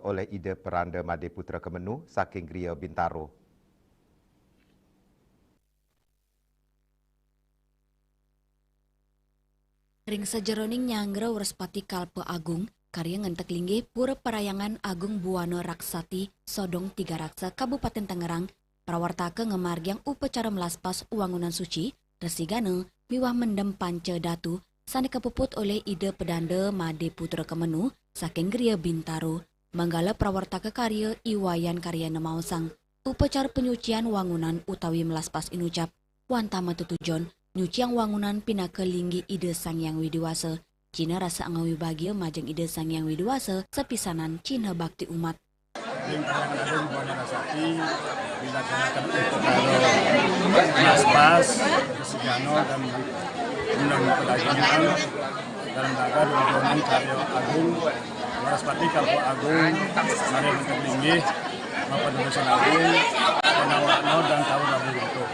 oleh ide Peranda Made Putra Kemenu saking Gria Bintaro. Ring sajeroning nyangra Wrespati Kalpe Agung, karya ngentek linggih pura perayangan Agung Buwana Raksati, Sodong Tiga Raksa, Kabupaten Tangerang, prawartake ngemargyang upacara melaspas wangunan suci, resigane, miwah mendem panca datu, sani kepuput oleh ide Pedanda Made Putra Kemenu, saking Gria Bintaro, manggala prawartake karya Iwayan karya Nemausang, upacara penyucian wangunan utawi melaspas inucap, wantama tutujon, nyuciang wangunan pinake linggi ide Sang Yang Widiwasa, Cina rasa angawi bagia majeng ide Sang Yang Widiwasa, sepisanan Cina bakti umat. Yang Agung Buwana Raksati dilaksanakan upacara melaspas, resigano dan undang pelajaran dalam rangka rombongan karya Agung Wrespati Kalpe Agung, Mari Mentek Linggih, Bapak Dosen Agung, Penawakno dan Tahun Rabu itu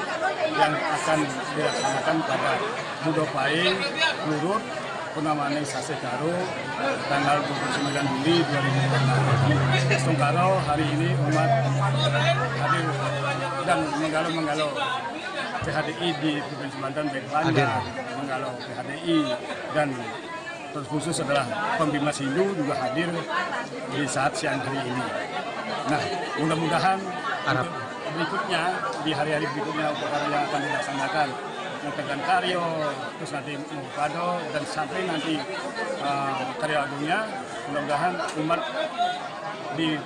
yang akan dilaksanakan pada Budo Paing, Lurut, Punamane Sase Karo, tanggal 29 Juli 2026. Sungkaro hari ini umat hadir dan menggalau PHDI di Provinsi Banten, baik Banda, menggalau PHDI dan terkhusus adalah Pembimas Hindu juga hadir di saat siang hari ini. Nah, mudah-mudahan berikutnya di hari-hari berikutnya upacara yang akan dilaksanakan Ngetegan Karyo, terus nanti Mukado dan sampai nanti Karyo Agungnya, mudah-mudahan umat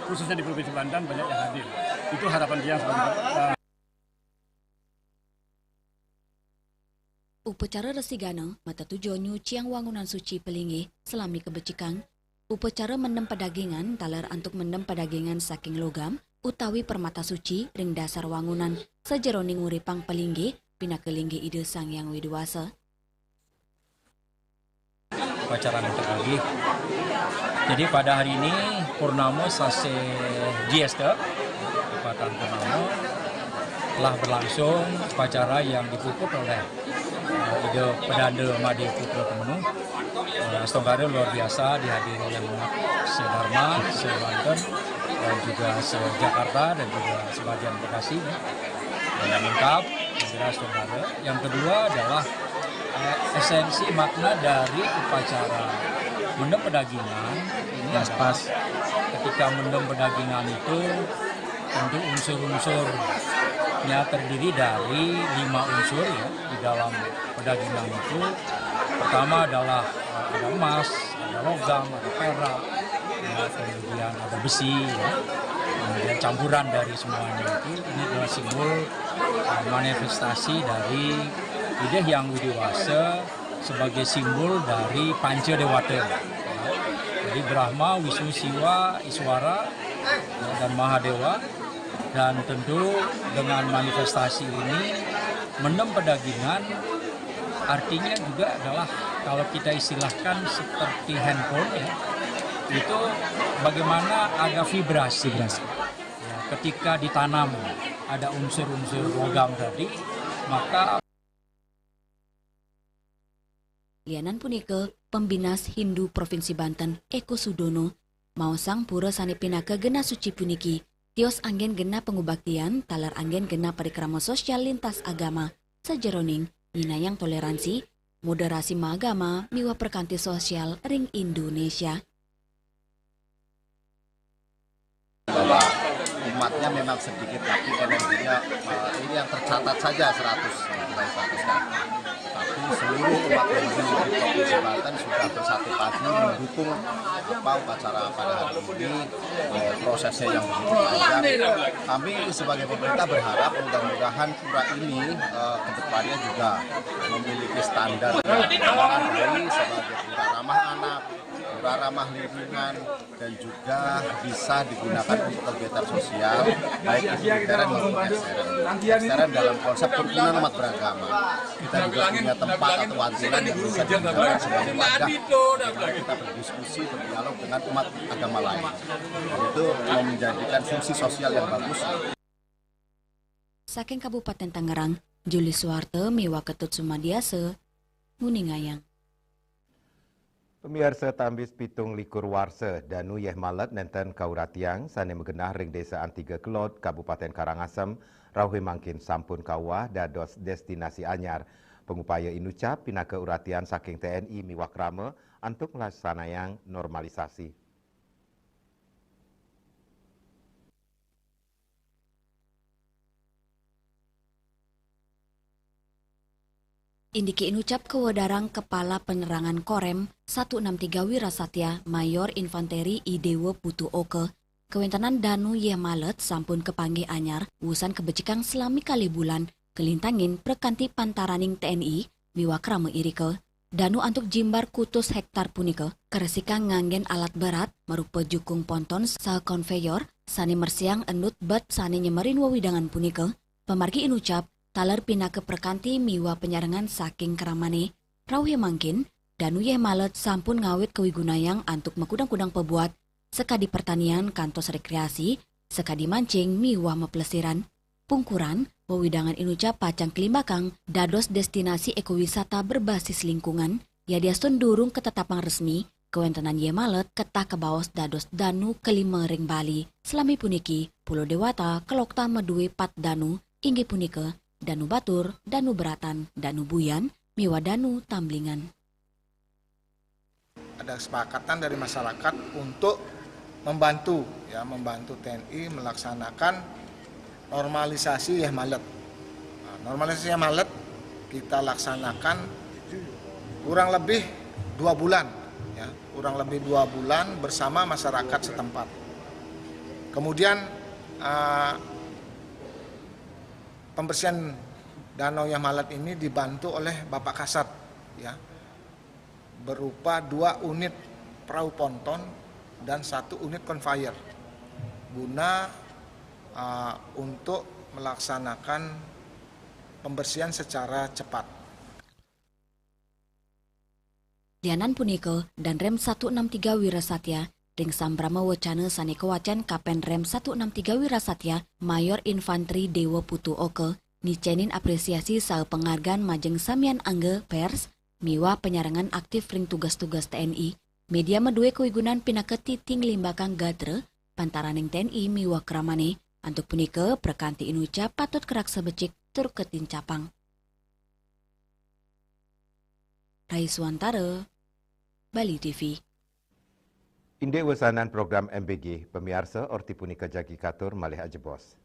khususnya di Provinsi Banten banyak yang hadir. Itu harapan dia sebagai Upacara resigana mata tujuan nyuciang wangunan suci pelingi selami kebecikan. Upacara mendem padagingan taler antuk mendem padagingan saking logam utawi permata suci ring dasar wangunan sajeroning uripang pelinggi pinakelinggi ide Sang Yang Widiwasa. Upacara mentegagi. Jadi pada hari ini Purnamo Sase Gieste, Upatan Purnamo, telah berlangsung upacara yang dipupuk oleh ide Pedanda Made Putra Kemenu. Stonggare luar biasa dihadiri oleh umat se-Dharma, se-Banten, dan juga se-Jakarta dan juga sebagian Bekasi. Yang lengkap, kira Stonggare. Yang kedua adalah esensi makna dari upacara mendem pedagingan. Ini pas ketika mendem pedagingan itu tentu unsur-unsurnya terdiri dari 5 unsur ya di dalam pedagingan itu. Pertama adalah ada emas, ada logam, ada perak, ya, kemudian ada besi, ya. Kemudian campuran dari semuanya itu. Ini adalah simbol manifestasi dari ide Hyang Widiwasa sebagai simbol dari Panca Dewata. Ya. Jadi Brahma, Wisnu, Siwa, Iswara, ya, dan Mahadewa. Dan tentu dengan manifestasi ini mendem pedagingan artinya juga adalah kalau kita istilahkan seperti handphone ya, itu bagaimana ada vibrasi. Ya, ketika ditanam ada unsur-unsur logam tadi, maka Lianan punike Pembinas Hindu Provinsi Banten Eko Sudono maosang pura sani pinake gena suci puniki tios anggen gena pengubaktian talar anggen gena parikrama sosial lintas agama sajeroning minayang toleransi moderasi magama miwa perkanti sosial ring Indonesia. Bahwa umatnya memang sedikit tapi energinya ini yang tercatat saja 100 kan. Tapi seluruh umat Hindu di Provinsi Banten sudah bersatu padu mendukung upacara pada hari ini, prosesnya yang begitu panjang. Kami sebagai pemerintah berharap mudah-mudahan pura ini kedepannya juga memiliki standar yang memadai sebagai pura ramah anak, pura ramah lingkungan, dan juga bisa digunakan untuk kegiatan sosial baik itu intern maupun ekstern. Ekstern dalam konsep kerukunan umat beragama. Kita juga punya tempat atau wadilan yang bisa digunakan sebagai wadah kita berdiskusi, berdialog dengan umat agama lain. Dan itu menjadikan fungsi sosial yang bagus. Saking Kabupaten Tangerang, Juli Suwarte miwa Ketut Sumadiase, Nguningayang. Pemirsa tambis pitung likur warsa danu yeh malet nenten kauratiang sane megenah ring desa Antiga Kelot, Kabupaten Karangasem, rauhe mangkin sampun kawah dados destinasi anyar. Pengupaya inucap pinaka uratian saking TNI miwak rame untuk melaksanakan normalisasi. Indiki inucap kewadarang Kepala Penerangan Korem 163 Wirasatya Mayor Infanteri Idewo Putu Oke, kewentanan danu ye malet sampun kepanggih anyar urusan kebecikang selami kali bulan kelintangin perkanti pantaraning TNI miwak rame irike. Danu antuk jimbar kutus hektar punike keresikang nganggen alat berat merupa jukung ponton saha konveyor sani mersiang enut bet sani nyemerin wawidangan punike. Pemargi inucap taler pinake perkanti miwa penyarengan saking keramane, rauhe mangkin, danu yeh malet sampun ngawit kewigunayang antuk mekudang-kudang pebuat, sekadi pertanian kantos rekreasi, sekadi mancing miwa meplesiran. Pungkuran, wewidangan inucap pacang kelimbakang, dados destinasi ekowisata berbasis lingkungan, ya diasun durung ketetapang resmi, kewentanan ye malet ketah kebawas dados danu kelima ring Bali. Selami puniki, Pulau Dewata, Kelokta Medue Pat Danu, inggih punike, Danu Batur, Danu Beratan, Danu Buyan, miwa Danu Tamblingan. Ada kesepakatan dari masyarakat untuk membantu TNI melaksanakan normalisasi yeh malet. Normalisasi yeh malet kita laksanakan kurang lebih 2 bulan, kurang lebih 2 bulan bersama masyarakat setempat. Kemudian pembersihan danau yang malet ini dibantu oleh Bapak Kasat, berupa 2 unit perahu ponton dan 1 unit konvoyer, guna untuk melaksanakan pembersihan secara cepat. Lianan punike dan Rem 163 Wirasatya ring sambrama wacana sane kewacan Kapen Rem 163 Wirasatya Mayor Infanteri Dewa Putu Oke nicenin apresiasi saha penghargaan majeng samian angge pers miwa penyarangan aktif ring tugas-tugas TNI. Media medue kewigunan pinake titing limbakang gatre pantaraning TNI miwa keramane antuk punike perkanti inucap patut kerak sebecik tur ketin capang. Raiswantara, Bali TV. Inde wesanan program MBG, pemirsa Orti punika jagi katur malih ajebos.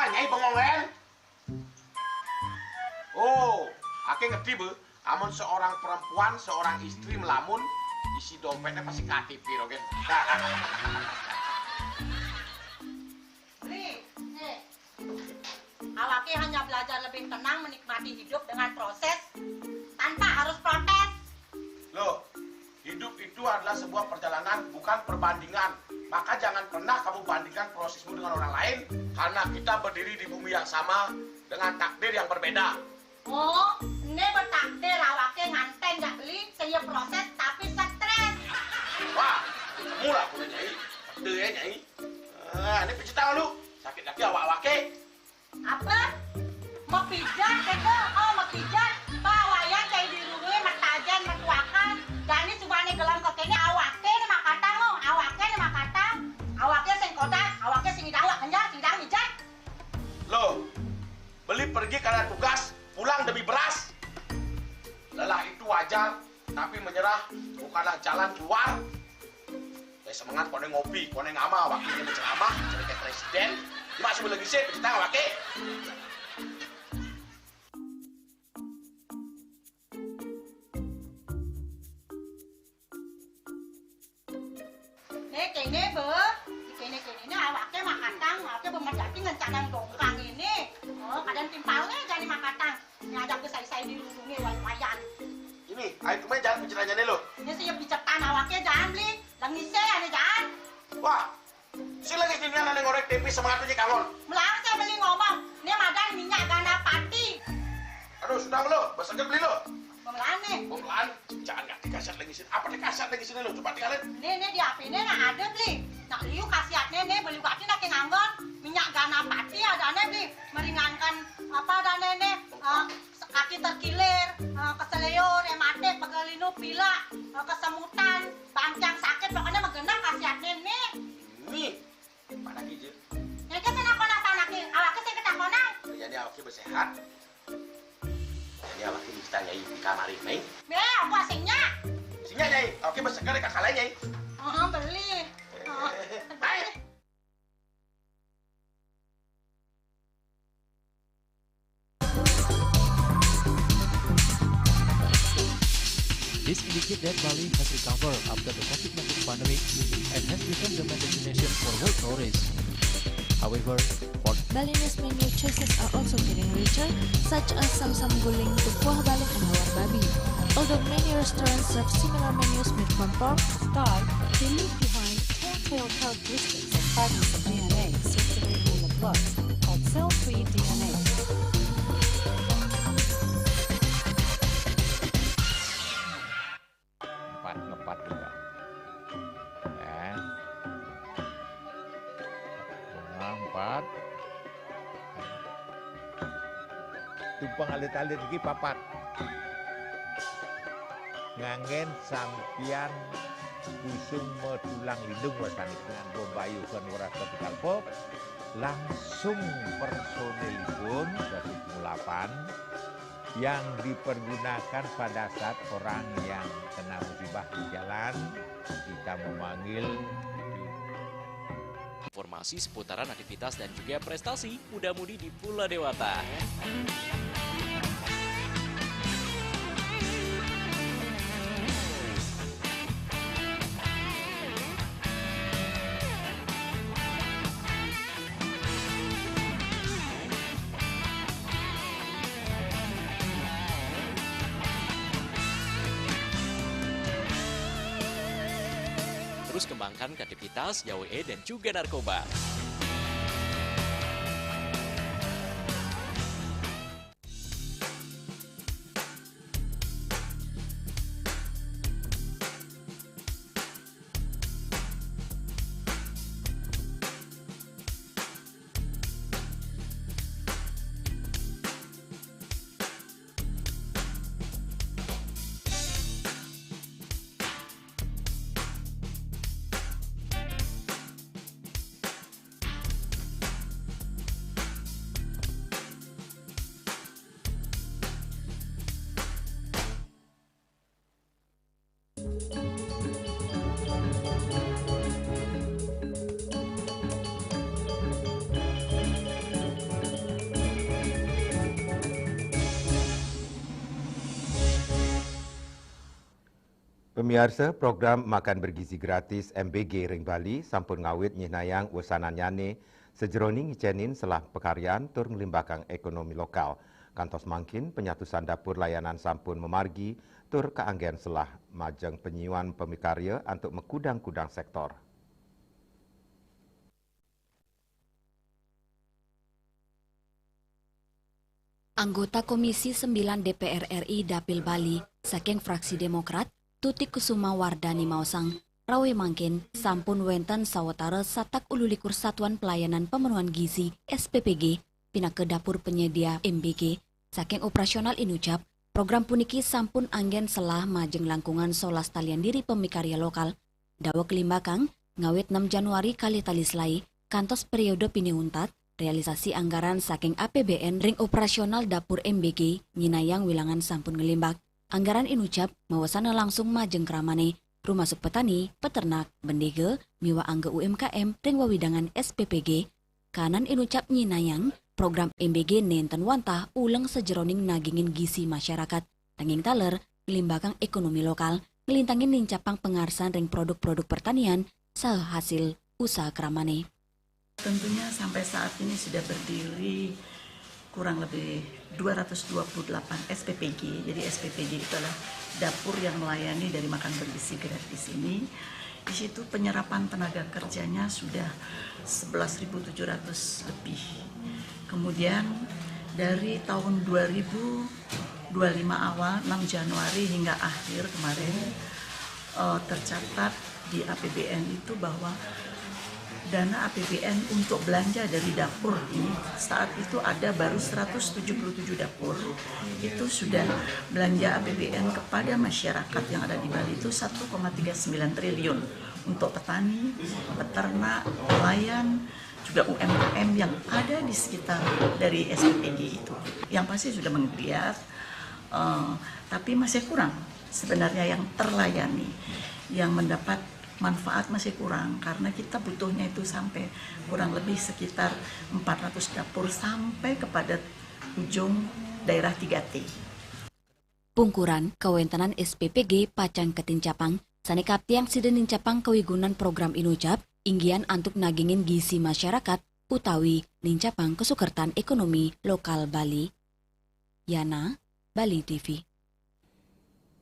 Nyai bengongen. Oh, ake ngerti be, amun seorang perempuan, seorang istri melamun, isi dompetnya pasti KTP, rogen. Awake hanya belajar lebih tenang menikmati hidup dengan proses tanpa harus protes. Loh, hidup itu adalah sebuah perjalanan, bukan perbandingan. Maka jangan pernah kamu bandingkan prosesmu dengan orang lain, karena kita berdiri di bumi yang sama dengan takdir yang berbeda. Oh, ini bertakdir awake nganten gak beli, saya proses tapi stres. Wah, kamu lah punya Nyai. Takdir ya Nyai. Ini pijit tangan lu, sakit lagi awak-awake. Apa? Mau pijat, keke? Oh, mau pijat. Bawayan kayak di rumah, matajan, matuakan. Dan ini subane gelam kokenya awake nih makatang lo, awake nih makatang. Awake sing kodak, awake sing idawak kenjang, sing dang ijat. Loh, beli pergi karena tugas, pulang demi beras. Lelah itu wajar, tapi menyerah bukanlah jalan keluar. Semangat kone ngopi, kone ngama, wakilnya menceramah, jadi kayak presiden. Masih lagi sih, kita nggak pakai. Kene be, kene awake makatang, awake bemedati ngencanang dongkang ini. Oh, kadang timpalnya jadi makatang. Ngajak ke saya di lulungi wayan. Ini, ayo kemarin jangan bicaranya nih lo. Ini siap dicetan awake jangan beli, langise ane jangan. Wah, si lagi sini ada ngorek TV semangatnya kangon. Melang saya beli ngomong, ini madan minyak gana pati. Aduh, sudah lo, basahkan beli lo. Pemelaan nih. Pemelaan, jangan nggak dikasih lagi sini. Apa dikasih lagi sini lo? Coba tinggalin. Nih di HP ini nah ada beli. Nak liu kasihatnya nih beli waktu nak nganggon minyak gana pati ada nih beli meringankan apa ada nih kaki terkilir, keseliur, hematik, pegelinu, pilak, kesemutan, bancang sakit pokoknya megenang kasihatnya nih. Nih, mana gijil? Yang kita nak konang panaki, awaknya saya kita konang. Jadi awaknya bersehat. Jadi awaknya bisa nyai di kamar ini. Apa asingnya? Isinya nyai, awaknya bersegar di kakak lain nyai. Beli. Baik. This indicates that Bali has recovered after the COVID-19 pandemic and has become the main destination for world tourists. However, Balinese menu choices are also getting richer, such as samsam guling, tupuah balik, and hawar babi. Although many restaurants serve similar menus made from pork, Start, they leave behind telltale characteristics of fragments of DNA circulating in the blood, called cell-free DNA. Ngepat juga. Empat. Tumpang alit-alit lagi papat. Ngangen sampian busung metulang lindung wasanik nganggo bayu kan ora ketikal pop langsung personilipun dari 8 yang dipergunakan pada saat orang yang kena musibah di jalan kita memanggil. Informasi seputaran aktivitas dan juga prestasi muda-mudi di Pulau Dewata. Terus kembangkan kreativitas, YWE, dan juga narkoba. Pemirsa, program Makan Bergizi Gratis MBG Ring Bali sampun ngawit nyihnayang usananyane sejeroning ngicenin selah pekaryan tur ngelimbakang ekonomi lokal. Kantos mangkin penyatusan dapur layanan sampun memargi tur keanggen selah majeng penyiuan pemikarya untuk mekudang-kudang sektor. Anggota Komisi 9 DPR RI Dapil Bali, saking fraksi Demokrat, Tutik Kusuma Wardani Mausang, rawe mangkin sampun wenten sawetara satak ululikur satuan pelayanan pemenuhan gizi SPPG pina ke dapur penyedia MBG saking operasional inucap program puniki sampun anggen selah majeng langkungan solas talian diri pemikarya lokal dawa kelimbakang ngawit 6 Januari kali talislai kantos periode piniuntat realisasi anggaran saking APBN ring operasional dapur MBG nyinayang wilangan sampun ngelimbak. Anggaran inucap mawasana langsung majeng kramane, rumah masuk petani, peternak, bendege, miwa angge UMKM, ring wawidangan SPPG. Kanan inucap nyinayang, program MBG nenten wantah ulang sejeroning nagingin gizi masyarakat. Tanging taler, limbakang ekonomi lokal, ngelintangin nincapang pengarsan ring produk-produk pertanian, hasil usaha kramane. Tentunya sampai saat ini sudah berdiri kurang lebih 228 SPPG. Jadi SPPG itu adalah dapur yang melayani dari makan bergizi gratis ini. Di situ penyerapan tenaga kerjanya sudah 11.700 lebih. Kemudian Dari tahun 2025 awal 6 Januari hingga akhir kemarin tercatat di APBN itu bahwa dana APBN untuk belanja dari dapur ini saat itu ada baru 177 dapur itu sudah belanja APBN kepada masyarakat yang ada di Bali itu 1,39 triliun untuk petani, peternak, nelayan, juga UMKM yang ada di sekitar dari SPPG itu. Yang pasti sudah menggeliat, tapi masih kurang sebenarnya yang terlayani, yang mendapat manfaat masih kurang karena kita butuhnya itu sampai kurang lebih sekitar 400 dapur sampai kepada ujung daerah 3T. Pungkuran kawentenan SPPG Pacang Ketincapang, sanekap tiang sida nincapang kewigunan program inucap, inggian antuk nagingin gizi masyarakat, utawi nincapang kesukertan ekonomi lokal Bali. Yana, Bali TV.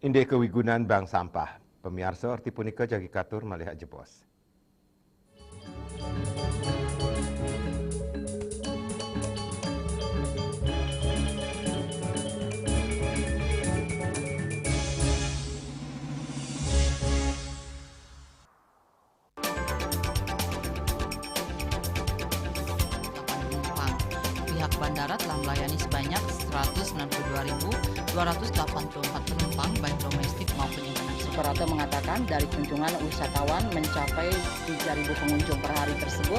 Inde kewigunan bank sampah. Pemirsa Orti punika jagi katur melihat jebos. Pihak bandara telah melayani sebanyak 192.284 penumpang baik domestik maupun internasional. Operator mengatakan dari kunjungan wisatawan mencapai 3.000 pengunjung per hari tersebut.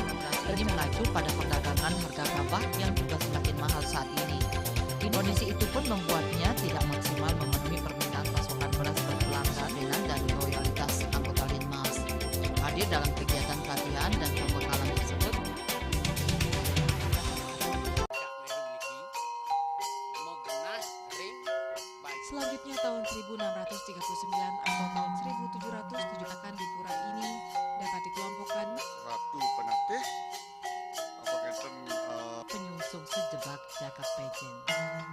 Ini mengacu pada perdagangan harga gabah yang juga semakin mahal saat ini. Kondisi itu pun membuatnya tidak maksimal memenuhi permintaan pasokan beras berkelangkaan dan loyalitas anggota Linmas. Hadir dalam kegiatan pelatihan dan pembekalan tersebut, selanjutnya tahun 1639 atau tahun 1707 akan di pura ini dapat dikelompokkan Ratu Penatih penyusun sejebak jagat pejen.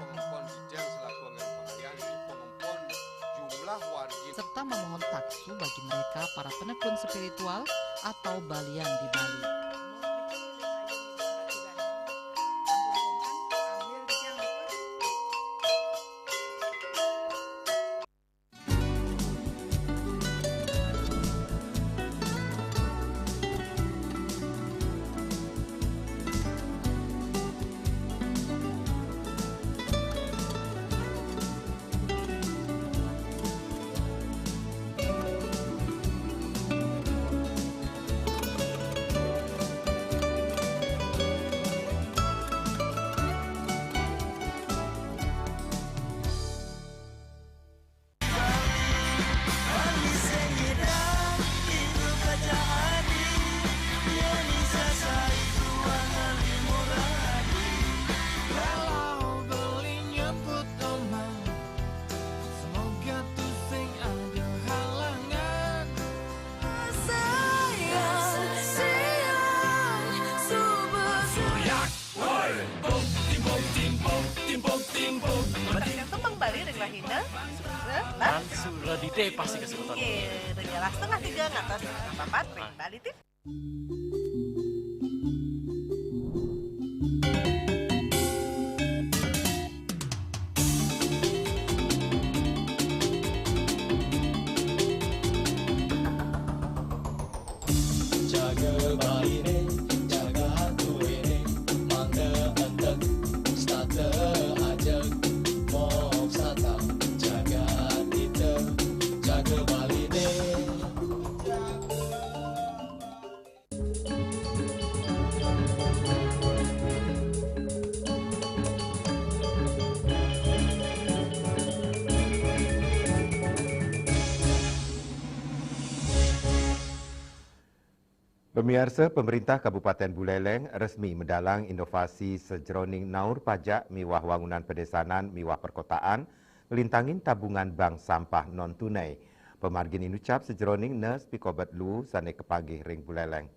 Pengempon bijang selaku angin pakaian di pengempon jumlah warga serta memohon taksu bagi mereka para penekun spiritual atau balian di Bali. Dite pasti kesebutan. Iya, dengan setengah 3 ngatos papat Bali TV. Jaga Bali ne, jaga hatu ini, mangga entek, stata ajak, mok sata, jaga kita, jaga Bali ne. Pemirsa, pemerintah Kabupaten Buleleng resmi mendalang inovasi sejroning naur pajak miwah wangunan pedesanan miwah perkotaan melintangin tabungan bank sampah non-tunai. Pemargin inucap sejroning nes pikobat lu sane kepagih ring Buleleng.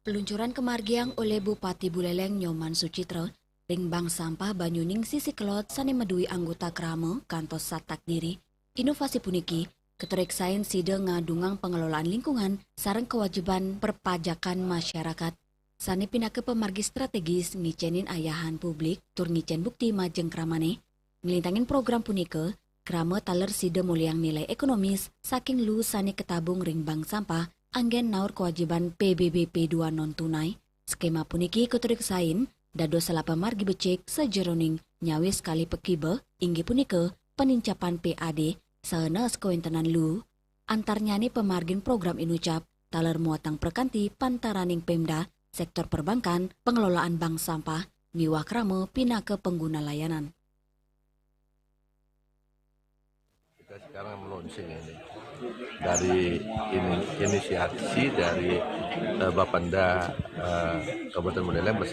Peluncuran kemargiang oleh Bupati Buleleng Nyoman Sucitro ring bank sampah Banyuning sisi kelot sane medui anggota krama kantos satak diri. Inovasi puniki keteriksain side ngadungang pengelolaan lingkungan sareng kewajiban perpajakan masyarakat. Sani pindah ke pemargi strategis ngicenin ayahan publik tur ngicen bukti majeng kramane. Ngelintangin program punike, krama taler side muliang nilai ekonomis saking lu sani ketabung ring bank sampah anggen naur kewajiban PBBP 2 non tunai. Skema puniki keteriksain dado selapa margi becek sejeroning nyawi sekali pekibe inggi punike penincapan PAD saeneus kawintenan lu antarnyane pemargin program inucap taler muatang perkanti pantaraning Pemda sektor perbankan, pengelolaan bank sampah, miwah krame pindah ke pengguna layanan. Kita sekarang melonsing ini dari inisiasi dari Bapenda Kabupaten Mandailing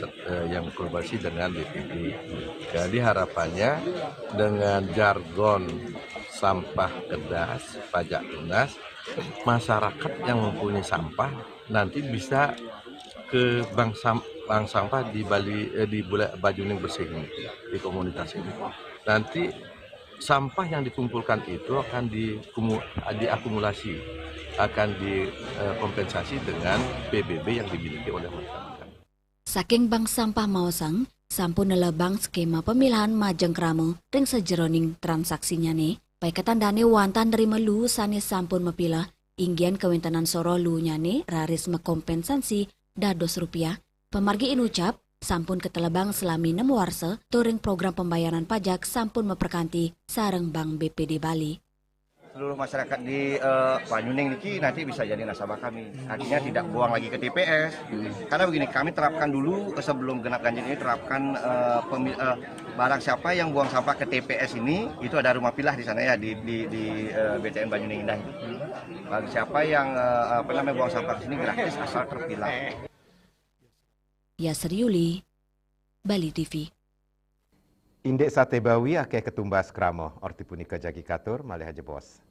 yang kolaborasi dengan BPD. Jadi harapannya dengan jargon sampah kerdas, pajak lunas, masyarakat yang mempunyai sampah nanti bisa ke bank sampah di Bali di Bajuning bersih ini, di komunitas ini. Nanti sampah yang dikumpulkan itu akan diakumulasi, akan dikompensasi dengan PBB yang dimiliki oleh masyarakat. Saking bank sampah Maosang, sampun nelebang skema pemilihan majeng kramo ring sejeroning transaksinya nih. Baik ketandane wantan nerima lu sanes sampun mepilah, inggian kewintenan soro lu nyane raris mekompensasi dados rupiah. Pemargi inucap sampun ketelebang selami 6 warse touring program pembayaran pajak sampun memperkanti sareng Bank BPD Bali. Seluruh masyarakat di Banyuning niki nanti bisa jadi nasabah kami. Artinya tidak buang lagi ke TPS. Karena begini, kami terapkan dulu sebelum genap ganjil ini terapkan barang siapa yang buang sampah ke TPS ini itu ada rumah pilah di sana ya di BTN Banyuning Indah ini. Bagi siapa yang buang sampah ke sini gratis asal terpilah. Yasir Yuli, Bali TV. Indek sate bawi akeh ketumbas kramo, orti punika jagi katur malih aja bos.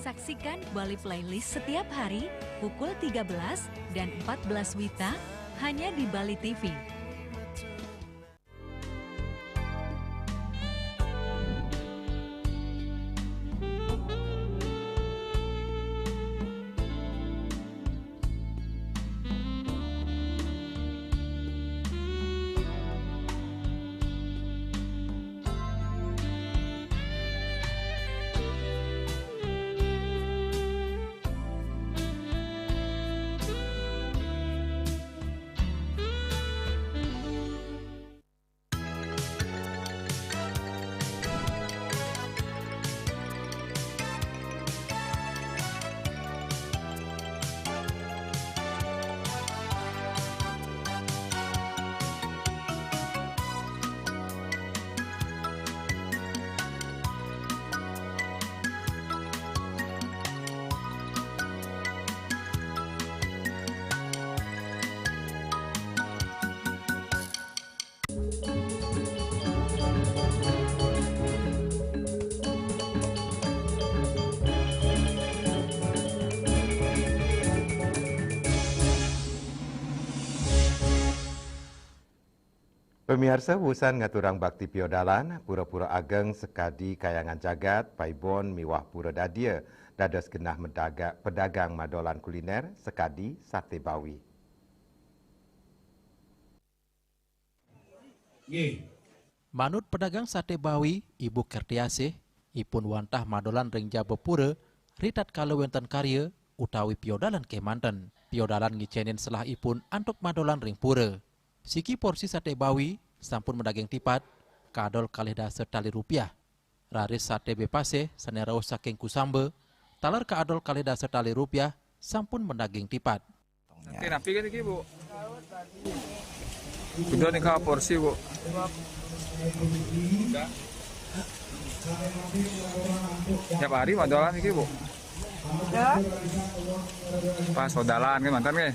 Saksikan Bali Playlist setiap hari pukul 13 dan 14 WITA hanya di Bali TV. Pemirsa, wusan ngaturang bakti piodalan, pura-pura ageng sekadi kayangan jagat, paibon miwah pura dadia, dados genah pedagang madolan kuliner sekadi sate bawi. Manut pedagang sate bawi, Ibu Kertiasih, ipun wantah madolan ring jaba pura, ritat kalau wenten karya, utawi piodalan kemanten. Piodalan ngicenin selah ipun antuk madolan ring pura. Siki porsi sate bawi, sampun mendaging tipat, kadol kalih dasa tali rupiah. Raris sate bepase, sanerau saking kusambe, talar kadol kalih dasa tali rupiah, sampun mendaging tipat. Nanti napi kan iki, Bu? Udah nih kak porsi, Bu. Tiap hari madolan iki, Bu? Ya. Pas sodalan kan mantan ke?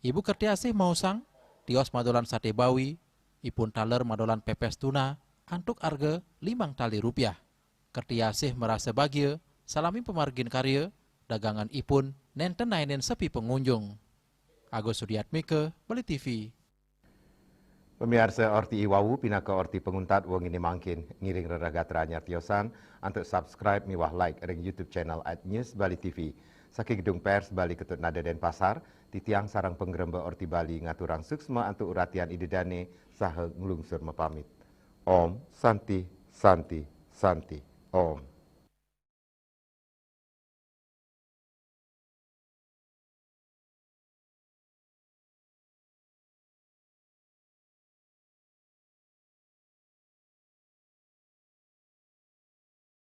Ibu Kertiasih mausang, tios madolan sate bawi, ipun taler madolan pepes tuna, antuk arga 5 tali rupiah. Kertiasih merasa bahagia, salami pemargin karya, dagangan ipun nenten nainin sepi pengunjung. Agus Sudiatmike, Bali TV. Pemirsa Orti Iwawu pinaka Orti penguntat wong ini mangkin ngiring reragat ranyar tiosan untuk subscribe miwah like ring YouTube channel @News Bali TV. Saki gedung pers Bali Ketut Nada Denpasar, titiang sarang penggeremba Orti Bali ngaturang suksma antuk uratian idedane saha nglungsur mepamit. Om Santi Santi Santi Om.